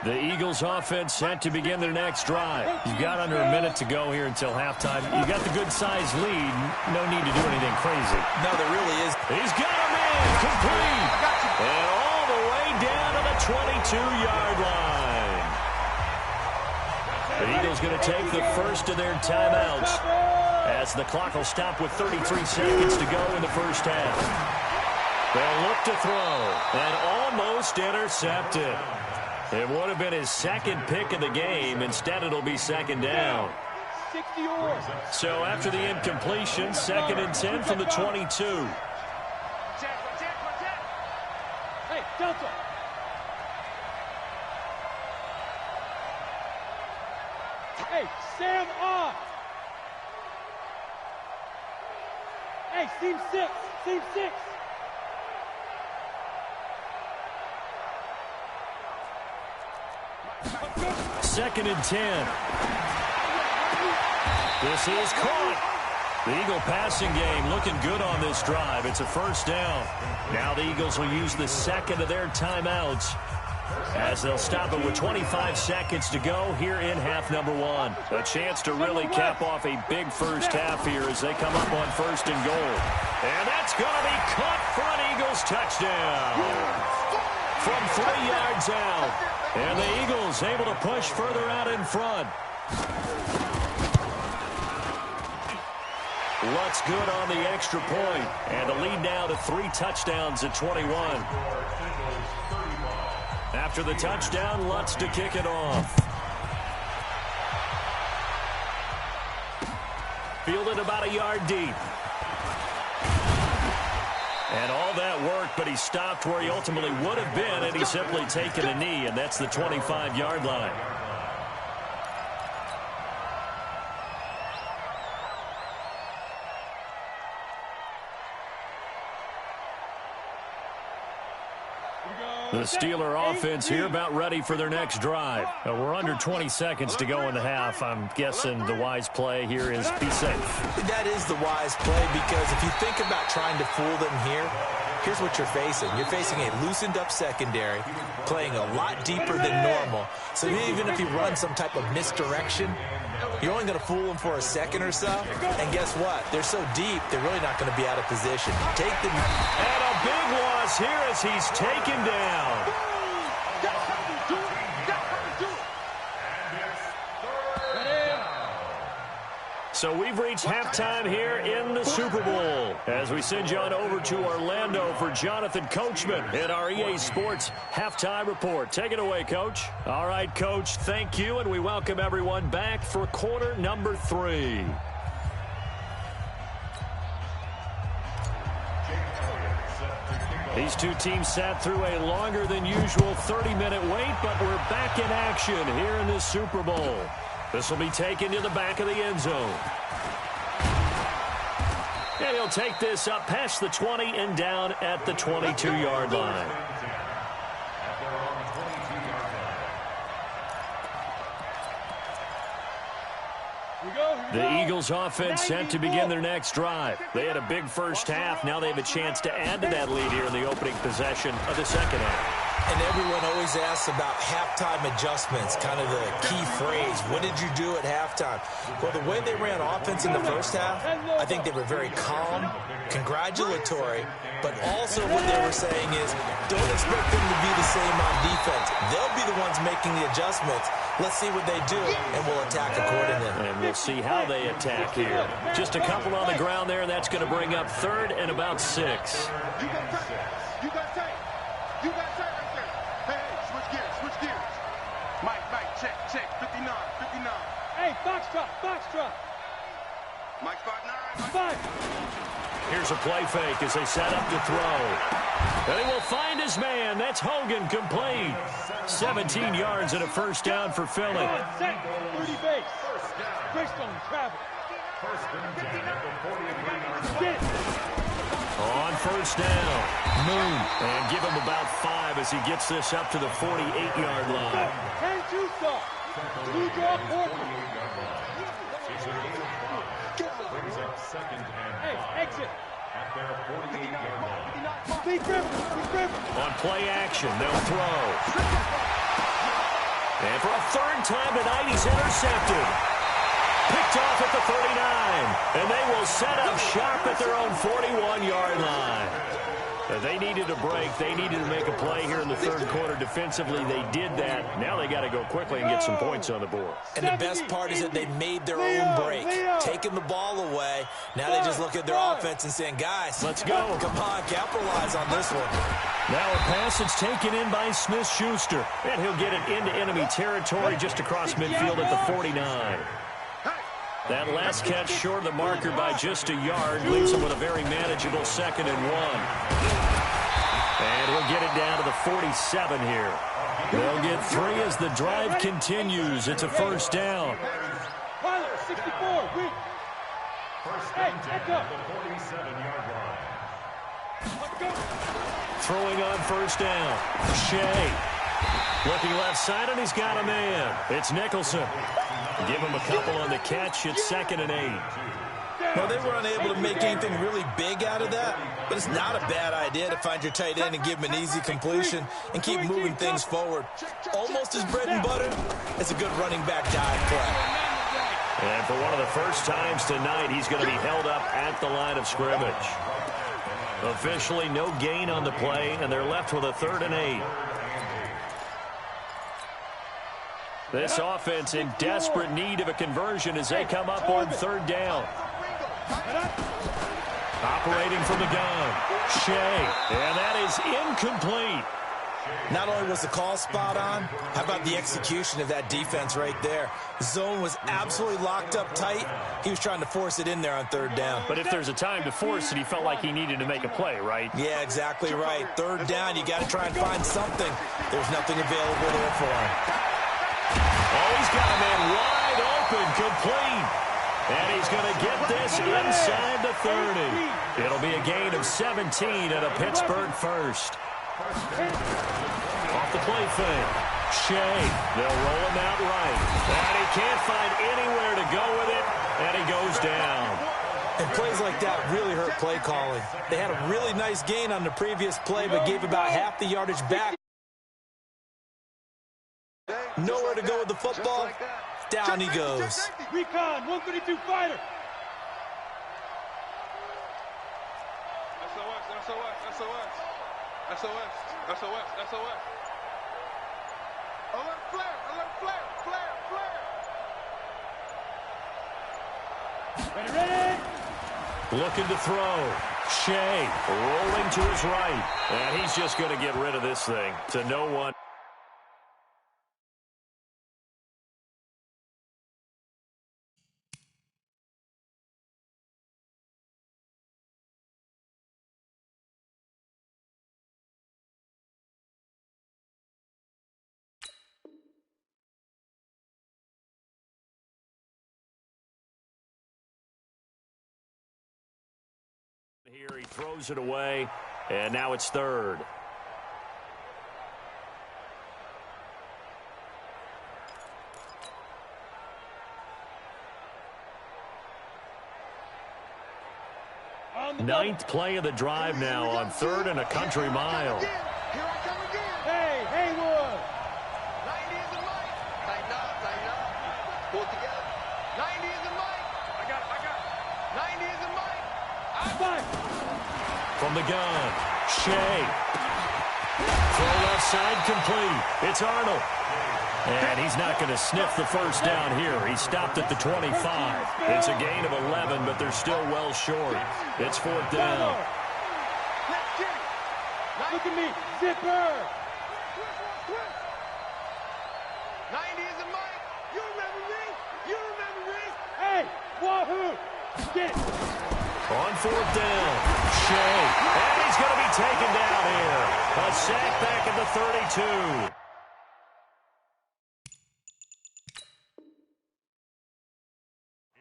Speaker 5: The Eagles offense set to begin their next drive. You've got under a minute to go here until halftime. You've got the good-sized lead. No need to do anything crazy.
Speaker 6: No, there really is.
Speaker 5: He's got him in. Complete. And all the way down to the 22-yard line. The Eagles going to take the first of their timeouts as the clock will stop with 33 seconds to go in the first half. They'll look to throw and almost intercepted. It would have been his 2nd pick of the game. Instead, it'll be 2nd down. So after the incompletion, 2nd and 10 from the 22.
Speaker 7: Hey, Delta. Hey, Sam off. Hey, seam 6. Seam 6.
Speaker 5: 2nd and 10. This is caught. The Eagle passing game looking good on this drive. It's a 1st down. Now the Eagles will use the 2nd of their timeouts as they'll stop it with 25 seconds to go here in half number 1. A chance to really cap off a big first half here as they come up on 1st and goal. And that's going to be caught for an Eagles touchdown from 3 yards out. And the Eagles able to push further out in front. Lutz good on the extra point. And the lead now to 3 touchdowns at 21. After the touchdown, Lutz to kick it off. Fielded about a yard deep. And all that work, but he stopped where he ultimately would have been, and he's simply taken a knee, and that's the 25-yard line. The Steeler offense here about ready for their next drive. We're under 20 seconds to go in the half. I'm guessing the wise play here is be safe.
Speaker 6: That is the wise play, because if you think about trying to fool them here, here's what you're facing. You're facing a loosened up secondary, playing a lot deeper than normal. So even if you run some type of misdirection, you're only going to fool them for a second or so. And guess what? They're so deep, they're really not going to be out of position. Take them.
Speaker 5: And a big loss here as he's taken down. So we've reached halftime here in the Super Bowl as we send you on over to Orlando for Jonathan Coachman in our EA Sports Halftime Report. Take it away, Coach. All right, Coach, thank you, and we welcome everyone back for quarter number 3. These two teams sat through a longer than usual 30-minute wait, but we're back in action here in this Super Bowl. This will be taken to the back of the end zone. And he'll take this up past the 20 and down at the 22-yard line. The Eagles offense set to begin their next drive. They had a big first half. Now they have a chance to add to that lead here in the opening possession of the second half.
Speaker 6: And everyone always asks about halftime adjustments, kind of the key phrase. What did you do at halftime? Well, the way they ran offense in the first half, I think they were very calm, congratulatory, but also what they were saying is don't expect them to be the same on defense. They'll be the ones making the adjustments. Let's see what they do, and we'll attack accordingly.
Speaker 5: And we'll see how they attack here. Just a couple on the ground there, and that's going to bring up 3rd and about 6.
Speaker 7: You got tape. You got tape. You got tape right there. Hey, switch gears, switch gears. Mike, check, 59. Hey, Foxtrot. Mike, 5'9".
Speaker 5: Here's a play fake as they set up to throw. And he will find his man. That's Hogan, complete. 17 yards and a first down for Philly.
Speaker 7: 30 base. Christian travel.
Speaker 5: On first down, Moon. And give him about 5 as he gets this up to the 48-yard line.
Speaker 7: Hand two stop. Blue draw Portland. Hey, exit. Speed River.
Speaker 5: On play action, they'll throw. And for a 3rd time tonight, he's intercepted. Picked off at the 39. And they will set up shop at their own 41-yard line. They needed a break. They needed to make a play here in the 3rd quarter defensively. They did that. Now they got to go quickly and get some points on the board.
Speaker 6: And the best part is that they made their own break, taking the ball away. Now they just look at their offense and saying, guys,
Speaker 5: let's go.
Speaker 6: Come on, capitalize on this one.
Speaker 5: Now a pass that's taken in by Smith-Schuster. And he'll get it into enemy territory just across midfield at the 49. That last catch short of the marker by just a yard leaves him with a very manageable 2nd and 1. And he'll get it down to the 47 here. They'll get 3 as the drive continues. It's a first down.
Speaker 7: Pilot, 64, weak. Hey, echo.
Speaker 5: Throwing on first down. Shea. Looking left side, and he's got a man. It's Nicholson. Give him a couple on the catch. It's 2nd and 8.
Speaker 6: Well, they were unable to make anything really big out of that, but it's not a bad idea to find your tight end and give him an easy completion and keep moving things forward. Almost his bread and butter. It's a good running back dive play.
Speaker 5: And for one of the first times tonight, he's going to be held up at the line of scrimmage. Officially no gain on the play, and they're left with a 3rd and 8. This offense in desperate need of a conversion as they come up on 3rd down. Operating from the gun, Shea, and that is incomplete.
Speaker 6: Not only was the call spot on, how about the execution of that defense right there? Zone was absolutely locked up tight. He was trying to force it in there on 3rd down.
Speaker 5: But if there's a time to force it, he felt like he needed to make a play, right?
Speaker 6: Yeah, exactly right. 3rd down, you got to try and find something. There's nothing available there for him.
Speaker 5: Oh, he's got a man wide open, complete. And he's going to get this inside the 30. It'll be a gain of 17 and a Pittsburgh first. Off the play fake. Shea, they'll roll him out right. And he can't find anywhere to go with it, and he goes down.
Speaker 6: And plays like that really hurt play calling. They had a really nice gain on the previous play, but gave about half the yardage back. Nowhere to go with the football. Down he goes.
Speaker 7: Recon, 132 fighter. SOS. Alert flare.
Speaker 5: Ready. Looking to throw. Shea rolling to his right. And he's just going to get rid of this thing to no one. Here he throws it away, and now it's third. Ninth play of the drive now on third and a country mile.
Speaker 7: Here I come again. Hey, Haywood. 90 is the mic. Tighten up. Pull it together. 90 is the mic. I got it. 90 is the mic.
Speaker 5: From the gun, Shea. Throw left side complete. It's Arnold. And he's not going to sniff the first down here. He stopped at the 25. It's a gain of 11, but they're still well short. It's fourth down.
Speaker 7: Look at me, zipper. 90 is the mic. You remember me? Hey, wahoo. Get it.
Speaker 5: On fourth down, Shea. And he's going to be taken down here. A sack back at the 32.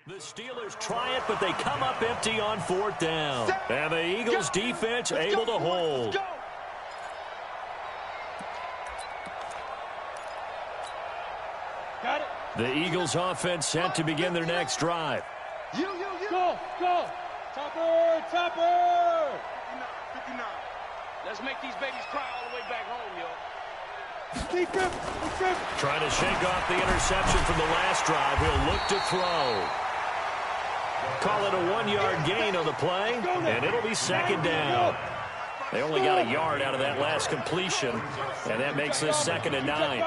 Speaker 5: The Steelers try it, but they come up empty on fourth down. And the Eagles defense able to hold.
Speaker 7: Got it.
Speaker 5: The Eagles offense set to begin their next drive.
Speaker 7: You. Go. Topper. 59. Let's make these babies cry all the way back home, yo.
Speaker 5: Trying to shake off the interception from the last drive. He'll look to throw. Call it a 1-yard gain on the play, and it'll be second down. They only got a yard out of that last completion, and that makes this 2nd and 9.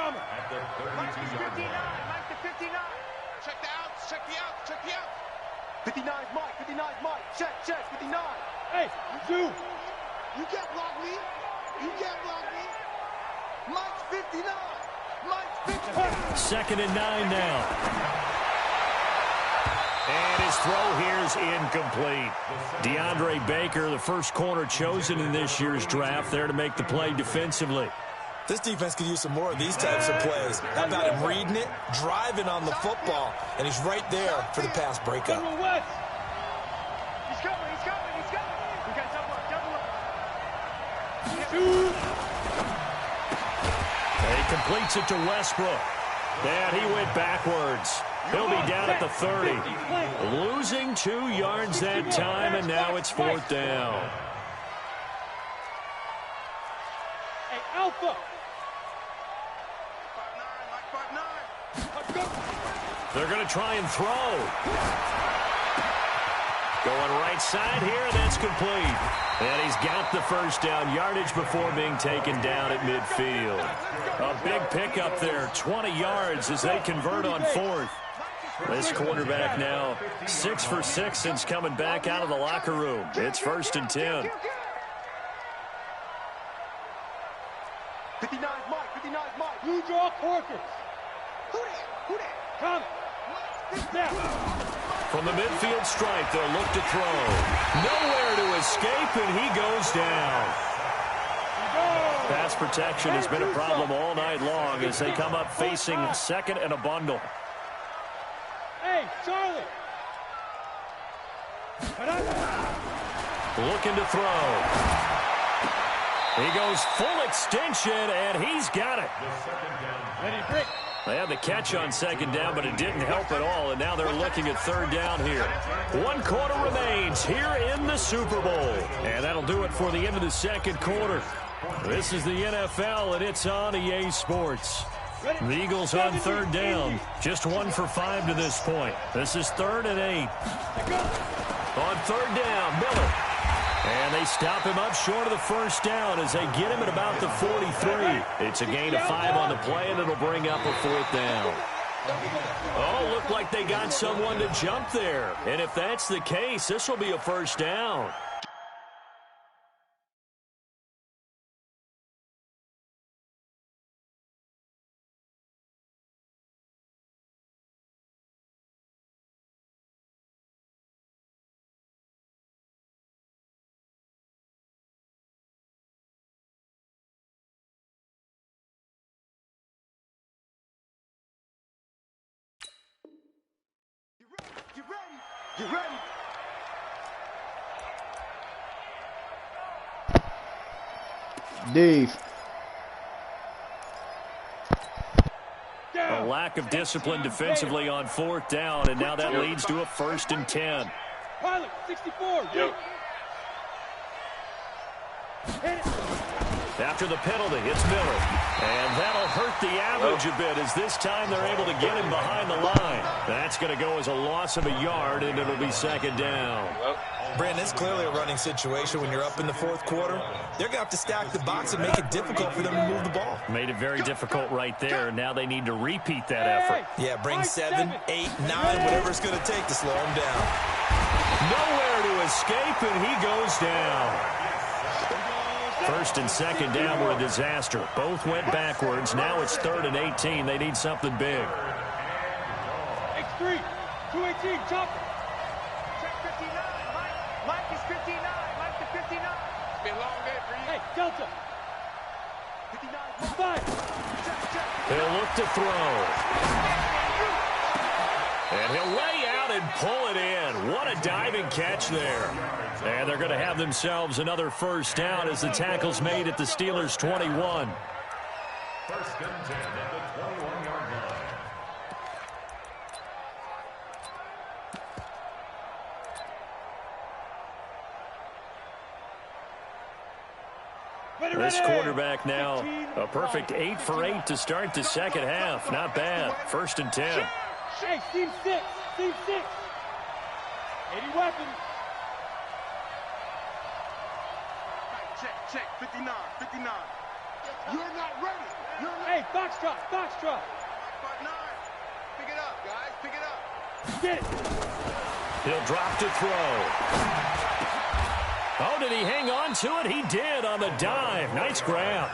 Speaker 7: Check the out. 59's Mike. Check, 59. Hey, you can't block me. Mike's 59.
Speaker 5: 2nd and 9 now. And his throw here is incomplete. DeAndre Baker, the first corner chosen in this year's draft, there to make the play defensively.
Speaker 6: This defense could use some more of these types of plays. How about him reading it, driving on the football, and he's right there for the pass breakup.
Speaker 7: He's coming. We got double up.
Speaker 5: He completes it to Westbrook. And he went backwards. He'll be down at the 30. Losing 2 yards that time, and now it's fourth down.
Speaker 7: Hey, Alpha.
Speaker 5: They're going to try and throw. Going right side here, and that's complete. And he's got the first down yardage before being taken down at midfield. A big pickup there, 20 yards as they convert on fourth. This quarterback now 6 for 6 since coming back out of the locker room. It's 1st and 10.
Speaker 7: 59's Mike. You draw Corkers. Who that? Come.
Speaker 5: From the midfield stripe, they'll look to throw. Nowhere to escape, and he goes down. Pass protection has been a problem all night long as they come up facing 2nd and a bundle.
Speaker 7: Hey, Charlie.
Speaker 5: Looking to throw. He goes full extension, and he's got it. They had the catch on 2nd down, but it didn't help at all, and now they're looking at 3rd down here. 1 quarter remains here in the Super Bowl. And that'll do it for the end of the 2nd quarter. This is the NFL, and it's on EA Sports. The Eagles on 3rd down. Just 1 for 5 to this point. This is 3rd and 8. On 3rd down, Miller. And they stop him up short of the first down as they get him at about the 43. It's a gain of 5 on the play, and it'll bring up a 4th down. Oh, looked like they got someone to jump there. And if that's the case, this will be a first down.
Speaker 7: Get ready. Get ready.
Speaker 3: Dave.
Speaker 5: A lack of discipline defensively on 4th down, and now that leads to a 1st and 10.
Speaker 7: Pilot, 64. Yep.
Speaker 5: After the penalty, it's Miller. And that'll hurt the average a bit as this time they're able to get him behind the line. That's going to go as a loss of a yard, and it'll be 2nd down.
Speaker 6: Brandon, it's clearly a running situation when you're up in the 4th quarter. They're going to have to stack the box and make it difficult for them to move the ball.
Speaker 5: Made it very difficult right there. Now they need to repeat that effort.
Speaker 6: Yeah, bring 7, 8, 9, whatever it's going to take to slow him down.
Speaker 5: Nowhere to escape, and he goes down. 1st and 2nd down were a disaster. Both went backwards. Now it's 3rd and 18. They need something big.
Speaker 7: X3, 218, jump. Check 59. Mike is 59. Mike to 59. It's been a long day for you. Hey, Delta. 59, 5. Check.
Speaker 5: He'll look to throw. And he'll lay out and pull it in. What a diving catch there. And they're going to have themselves another 1st down as the tackle's made at the Steelers' 21.
Speaker 8: 1st and 10 at the 21-yard line.
Speaker 5: This quarterback now, a perfect 8 for 8 to start the 2nd half. Not bad. 1st and 10.
Speaker 7: Hey, team 6. Team 6. 80 weapons. Check. 59. You're not ready. Hey, box drop. 9. Pick it up, guys. Pick it up. Get it.
Speaker 5: He'll drop to throw. Oh, did he hang on to it? He did on the dive. Nice grab.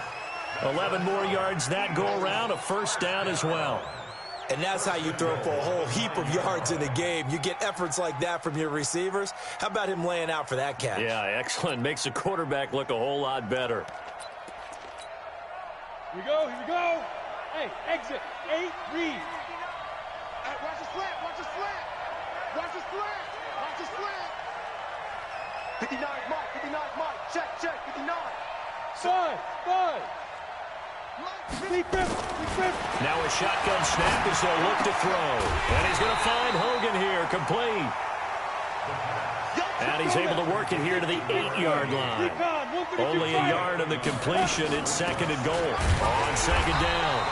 Speaker 5: 11 more yards that go around. A 1st down as well.
Speaker 6: And that's how you throw for a whole heap of yards in a game. You get efforts like that from your receivers. How about him laying out for that catch?
Speaker 5: Yeah, excellent. Makes the quarterback look a whole lot better.
Speaker 7: Here we go. Hey, exit. 8, read. Hey, watch the slant. 59 Mike. Check. 59. 5.
Speaker 5: Now a shotgun snap as they'll look to throw. And he's going to find Hogan here, complete. And he's able to work it here to the 8-yard line. Only a yard on the completion. It's 2nd and goal. On 2nd down,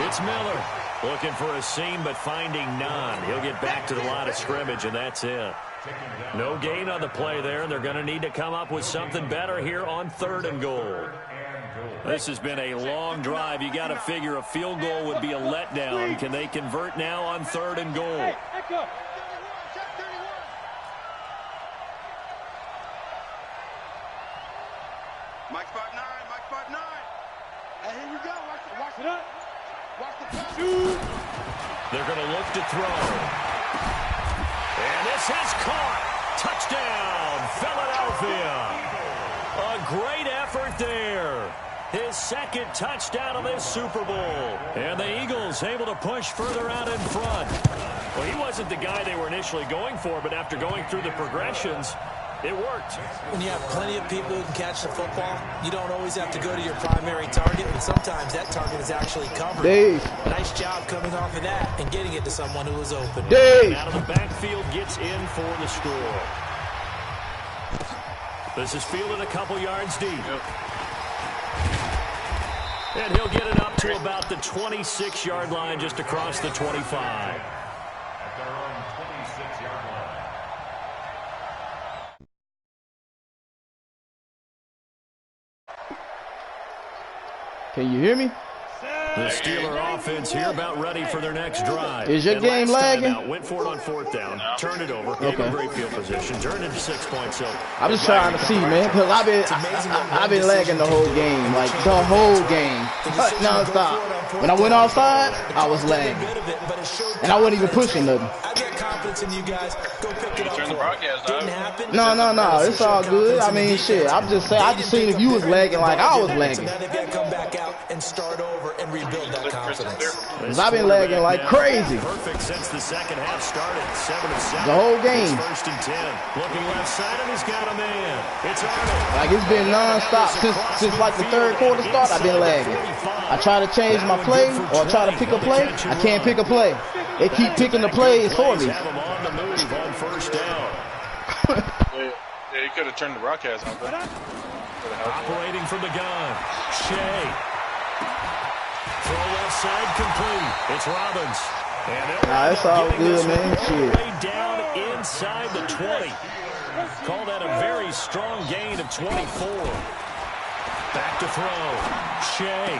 Speaker 5: it's Miller. Looking for a seam, but finding none. He'll get back to the line of scrimmage, and that's it. No gain on the play there, and they're going to need to come up with something better here on 3rd and goal. This has been a long drive. You got to figure a field goal would be a letdown. Can they convert now on 3rd and goal?
Speaker 7: Hey, echo. Mike 5'9. Hey, here we go. Watch it up. Watch the pass.
Speaker 5: They're going to look to throw. And this is caught. Touchdown, Philadelphia. A great effort there. His 2nd touchdown of this Super Bowl. And the Eagles able to push further out in front. Well, he wasn't the guy they were initially going for, but after going through the progressions, it worked.
Speaker 6: When you have plenty of people who can catch the football, you don't always have to go to your primary target, and sometimes that target is actually covered.
Speaker 3: Dave.
Speaker 6: Nice job coming off of that and getting it to someone who was open.
Speaker 3: Dave.
Speaker 5: Out of the backfield, gets in for the score. This is fielded a couple yards deep. And he'll get it up to about the 26-yard line, just across the 25.
Speaker 8: At their own 26-yard line.
Speaker 3: Can you hear me?
Speaker 7: Set.
Speaker 5: The Steeler offense here about ready for their next drive.
Speaker 3: Is your game lagging?
Speaker 5: Went for it on 4th down, turned it over, gave a great field position, turned into 6 points. So
Speaker 3: I'm just trying to see, man, because I've been lagging the whole game, like the whole game, nonstop. When I went outside, I was lagging, and I wasn't even pushing nothing.
Speaker 6: In you guys, go pick it up.
Speaker 4: Turn the broadcast
Speaker 6: Didn't
Speaker 4: off.
Speaker 6: happen.
Speaker 3: No, it's all good. I mean, shit. I just seen if you was lagging like I was lagging.
Speaker 6: Now they've got to come back out and start over and rebuild that confidence.
Speaker 3: Cause I've been lagging like crazy.
Speaker 5: Perfect since the second half started. 7 of 7.
Speaker 3: The whole game.
Speaker 5: It's 1st and 10. Looking left side, and he's got a man. It's Arnold.
Speaker 3: Like it's been nonstop since like the 3rd quarter start. I've been lagging. I try to change my play or try to pick a play. I can't pick a play. They keep picking the plays for me.
Speaker 5: Have him on the move on 1st down.
Speaker 4: Yeah, you could have turned the broadcast on.
Speaker 5: Operating from the gun. Shea. Throw left side complete. It's Robbins.
Speaker 3: Nah, it's all good, man. Shit.
Speaker 5: Way down inside the 20. Call that a very strong gain of 24. Back to throw. Shea.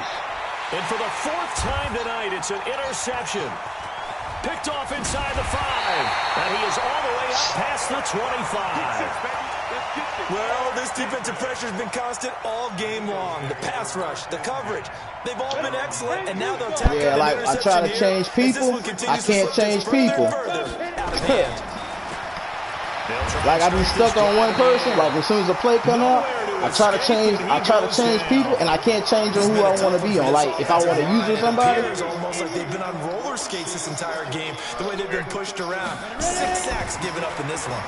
Speaker 5: And for the 4th time tonight, it's an interception. Picked off inside the 5. And he is all the way up past the 25.
Speaker 6: Well, this defensive pressure has been constant all game long. The pass rush, the coverage, they've all been excellent, and now they'll tackle
Speaker 3: Yeah, like I try to change people, I can't change people. Like I be stuck on one person. Like as soon as the play come out, I try to change people, and I can't change on who I want to be on. Like if I want to use somebody.
Speaker 6: It's almost like they've been on roller skates this entire game. The way they've been pushed around. 6 sacks given up in this one.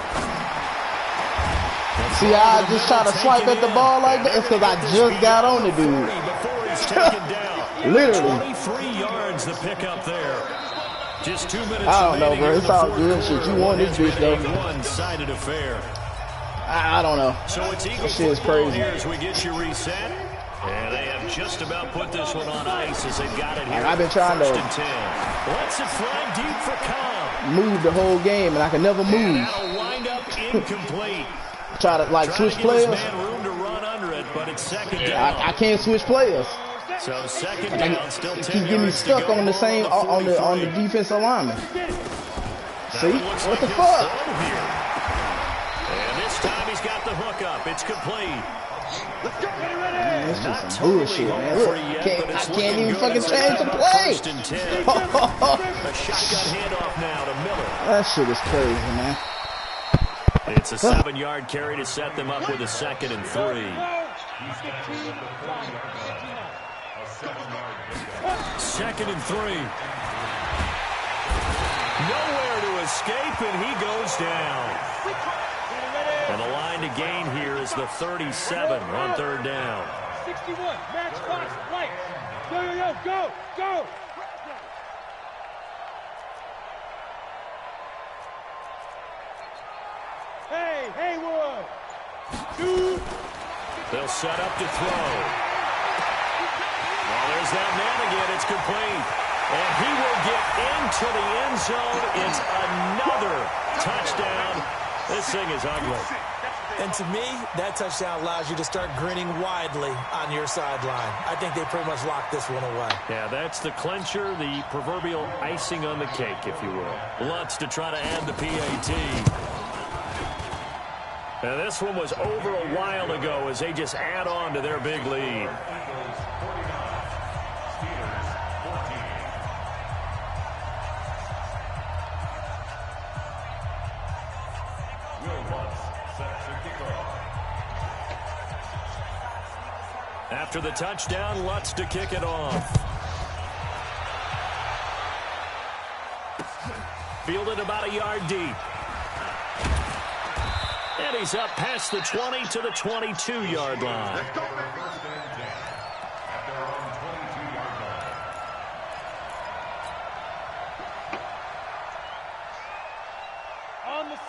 Speaker 3: See, I just try to swipe at the ball like that. It's because I just got on the dude. Literally.
Speaker 5: 23 yards the pick up there. Just 2 minutes.
Speaker 3: I don't know, bro. It's all good. Shit, you won this bitch, though.
Speaker 5: One-sided affair.
Speaker 3: I don't know.
Speaker 5: So it's Eagle
Speaker 3: shit is
Speaker 5: football
Speaker 3: crazy.
Speaker 5: here as we get you reset. And they have just about put this one on ice as they've got it here.
Speaker 3: I've been trying to
Speaker 5: 1st and 10. Let's it fly deep for Cobb.
Speaker 3: Move the whole game, and I can never move.
Speaker 5: And that'll wind up incomplete.
Speaker 3: Try to like switch players.
Speaker 5: Room to run under it, but it's 2nd down.
Speaker 3: I can't switch players.
Speaker 5: So 2nd down, still 10
Speaker 3: Keep getting me stuck on the same on the defensive lineman. See what the fuck?
Speaker 5: And this time he's got the hook up. It's complete.
Speaker 3: Man, it's just some bullshit, man. Look, I can't even fucking change the play.
Speaker 5: A shotgun handoff now to Miller.
Speaker 3: That shit is crazy, man.
Speaker 5: It's a 7-yard carry to set them up with a 2nd and 3. 2nd and 3. Nowhere to escape, and he goes down. And the line to gain here is the 37 on 3rd down.
Speaker 7: 61, match pass, right. Go, go. Hey, Haywood. Dude.
Speaker 5: They'll set up to throw. Well, there's that man again. It's complete. And he will get into the end zone. It's another touchdown. This thing is ugly.
Speaker 6: And to me, that touchdown allows you to start grinning widely on your sideline. I think they pretty much locked this one away.
Speaker 5: Yeah, that's the clincher, the proverbial icing on the cake, if you will. Lutz to try to add the PAT. And this one was over a while ago as they just add on to their big lead. After the touchdown, Lutz to kick it off. Fielded about a yard deep. And he's up past the 20 to the 22-yard line.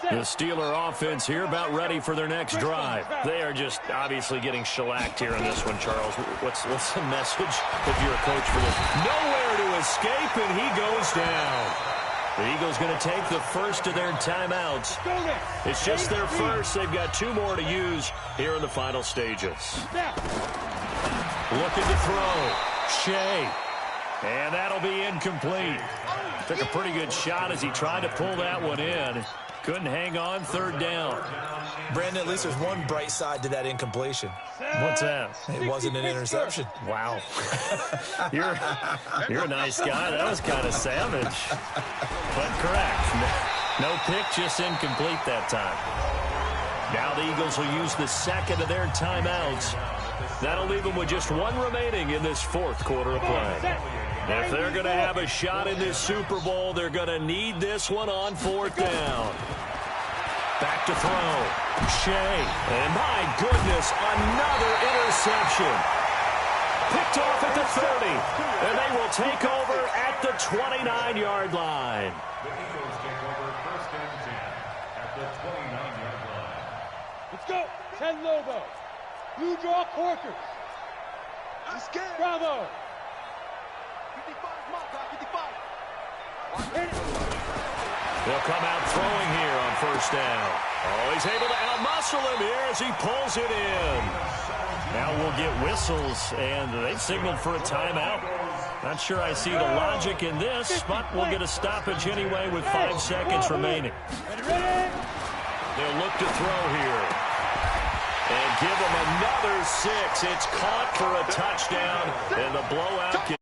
Speaker 5: The Steeler offense here about ready for their next drive. They are just obviously getting shellacked here in this one, Charles. What's the message if you're a coach for this? Nowhere to escape, and he goes down. The Eagles going to take the first of their timeouts. It's just their first. They've got 2 more to use here in the final stages. Looking to throw. Shea. And that'll be incomplete. Took a pretty good shot as he tried to pull that one in. Couldn't hang on, third down.
Speaker 6: Brandon, at least there's one bright side to that incompletion.
Speaker 5: What's that?
Speaker 6: It wasn't an interception.
Speaker 5: Wow. You're a nice guy. That was kind of savage. But correct. No pick, just incomplete that time. Now the Eagles will use the second of their timeouts. That'll leave them with just one remaining in this fourth quarter of play. If they're going to have a shot in this Super Bowl, they're going to need this one on fourth down. Back to throw. Shea. And my goodness, another interception. Picked off at the 30. And they will take over at the 29-yard line.
Speaker 8: The Eagles take over first and 10 at the 29-yard line.
Speaker 7: Let's go. 10 Lobo. Blue draw quarters.
Speaker 1: Let's get it.
Speaker 7: Bravo.
Speaker 1: 55, mark, 55.
Speaker 7: Hit it.
Speaker 5: They'll come out throwing here on first down. Oh, he's able to outmuscle him here as he pulls it in. Now we'll get whistles, and they've signaled for a timeout. Not sure I see the logic in this, but we'll get a stoppage anyway with 5 seconds remaining. They'll look to throw here. And give him another 6. It's caught for a touchdown, and the blowout can...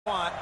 Speaker 6: Want